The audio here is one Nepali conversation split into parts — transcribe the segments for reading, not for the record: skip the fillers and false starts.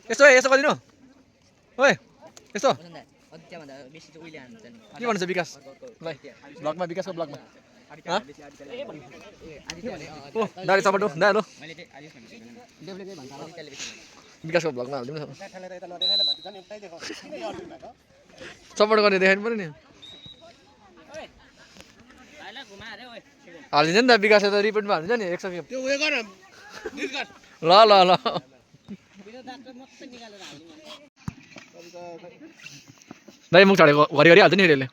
यसो गरिदिनु ओए यसो अझभन्दा बेसी चाहिँ उहिले हान्छ नि के भन्छ विकास ल ब्लगमा विकासको ब्लगमा ओ दारी सपोर्ट हो दा लो मैले चाहिँ आलिस भनेको भन्छ विकासको ब्लगमा हालिदिनु सपोर्ट गर्ने देखाउनु पर्यो नि हालिदिन्छ नि त विकासले त रिपोर्टमा हालिदिन्छ नि 100 के त्यो उयो गर ल ल ल दाइ मुख छाडेको घरि हाल्छ नि यसले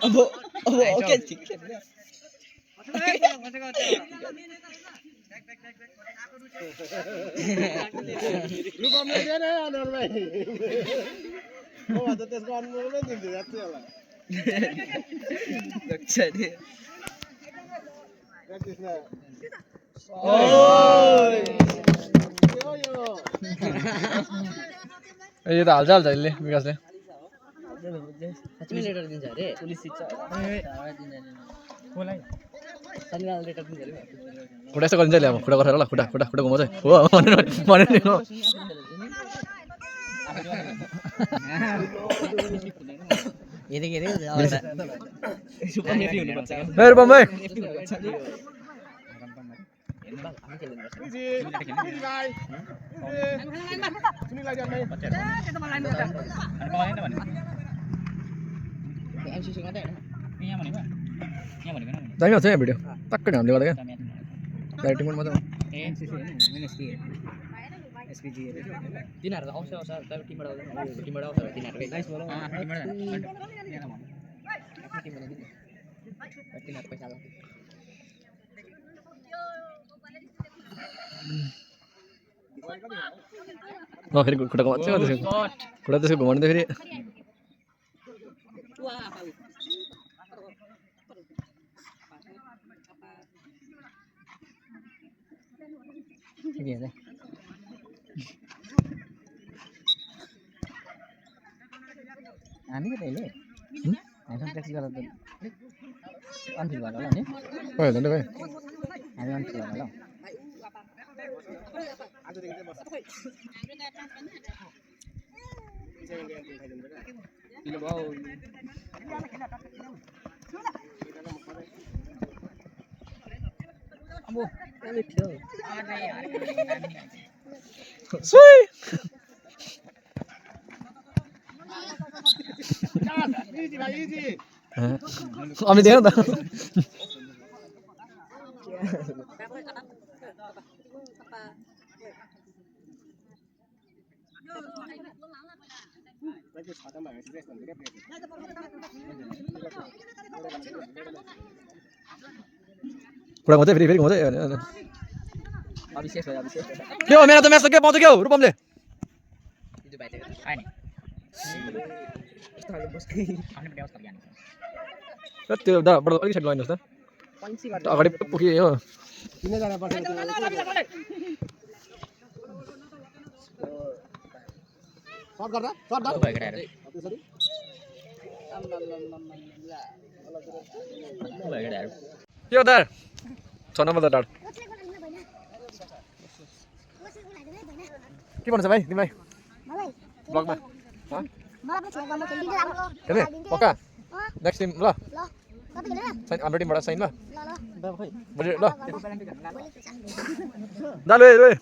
अब ओके ठीक छ रुपमले दिएन अनर भाइ म त त्यसको अनमोलमै दिन्छु यात्रै होला दक्षले त्यसमा यो त हाल्छ यसले विकासले साच्चै लेटर दिन्छ अरे पुलिस सिट कोलाई शनिबार लेटर दिन्छ अरे खुट्टा यस्तो गरिन्छ अब खुट्टा गरेर ल खुट्टा घुमाउँछ हो भने नि हो रुपम भाइ दामी आउँछ यहाँ भिडियो टक्कै हामीले गर्दा क्या डाइरेक्टिङ पनि मजा तिनीहरू त आउँछ तर टिमबाट आउँछ तिनीहरू पैसा फेरि खुट्टा घुमाउँछ खुट्टा त्यसको घुमाउनु त फेरि हामी त अहिले हामीसँग ट्याक्सी गर्दा त अनफिल भयो होला नि झन्डै भाइ हामी अनफिल भयो होला हामी देख्नु त खुट्टा घुमाउँछ फेरि घुमाउँछ अभिषेक के हो मेरो त म्याच त के पाउँछ के हो रुपमले त्यो दाबाट अलिक साइड लगाइदिनुहोस् त अगाडि पुग्यो हो किनजना पर्छ सर्ट गर्दा सर्ट गर्दा त्यसरी के हो दार 6 नम्बर दार के भन्छ भाइ तिमीलाई ब्लगमा खेल्ने पक्का नेक्स्ट टाइम ल साइन हाम्रो टिमबाट साइन ल भोलि ल दालु रोए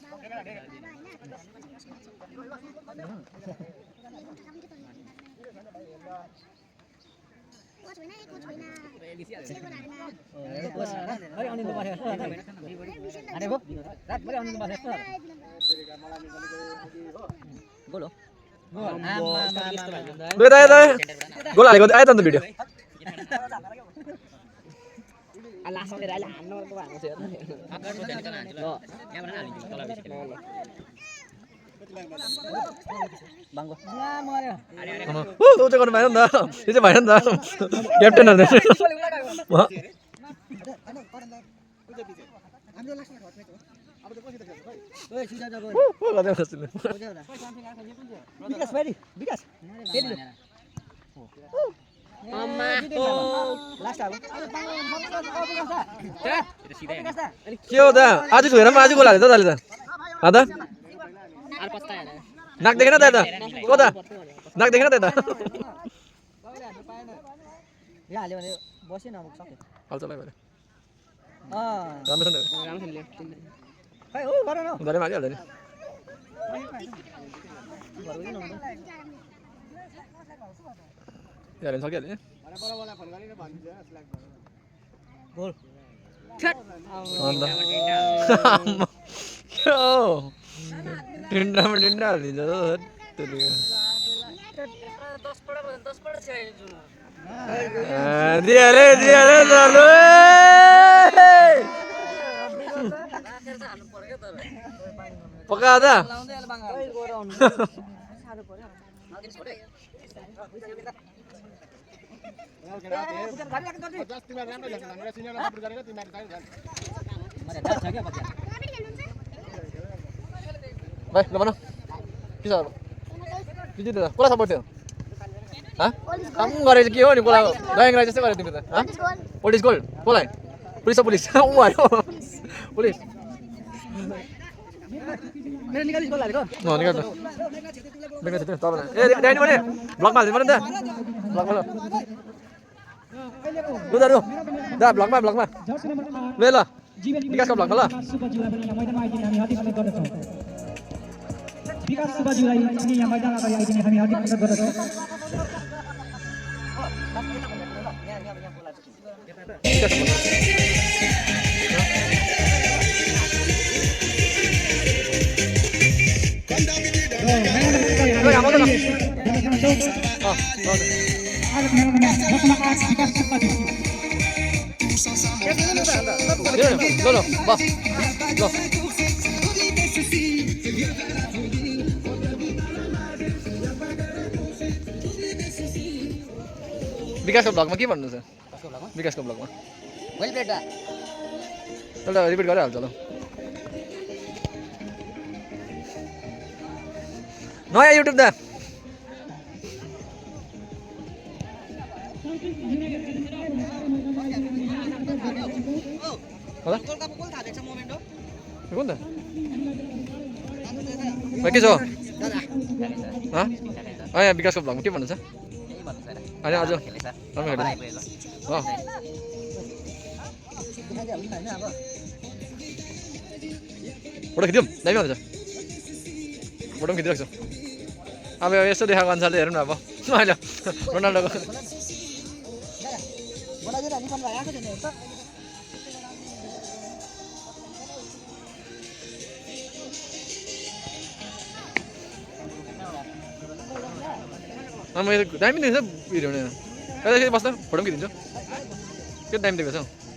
गोल हो गोल हालेको आयो त भिडियो गर्नु भएन नि त त्यो चाहिँ भएन नि त क्याप्टेनहरू लास्ट अब के हो त आज छोएर पनि आज गोल हाल्यो त तले त त नाक देखेन त यता को त नाक देखेन त यता यहाँ हाल्यो भने बसेन अब सक्यो हाल्छ ल भने अँ राम्रो छ नि खै हो गर न उनीहरूले मारिहाल्छ नि यार सकिहाल्यो नि गोल अन्त टिन्डामा टिन्डा हालिदिन्छ दिहाल्यो चालु पक्का त भाइ ल भन के छ अब के जित्यो त कसलाई सपोर्ट थियो काम गरेको के हो नि कसलाई ड्राइङ राइट जस्तै गरेको तिमी त पुलिस गोल्ड कसलाई पुलिस त पुलिस ऊ आयो पुलिस मेरो निकालिस गोल हालेको निकाल त निकाल त तपाईँ ए ड्यानी भने ब्लकमा हाल्नु पर्यो नि त ब्लकमा ल लु दारु दा ब्लकमा ल ल विकासको ब्लकमा ल विकास सुब्बाज्यूलाई पनि यहाँ मैदान अगाडि आइदिने हामी हार्दिक स्वागत गर्दछौँ विकासको ब्लगमा के भन्नु छ विकासको ब्लगमा वेल प्लेड त्यसलाई रिपिट गरिहाल्छ ल नयाँ युट्युब दा के छ यहाँ विकासको ब्लगमा के भन्नु छ अनि आज फोटो खिच्यौँ दामी हुन्छ फोटो पनि खिचिरहेको छु अब यस्तो देखाएको अनुसारले हेरौँ न अब अहिले रोनाल्डोको मैले दामी देख्छ भिडियो कहिले बस्दा फोटो पनि खिचिदिन्छु के दामी देखेको छ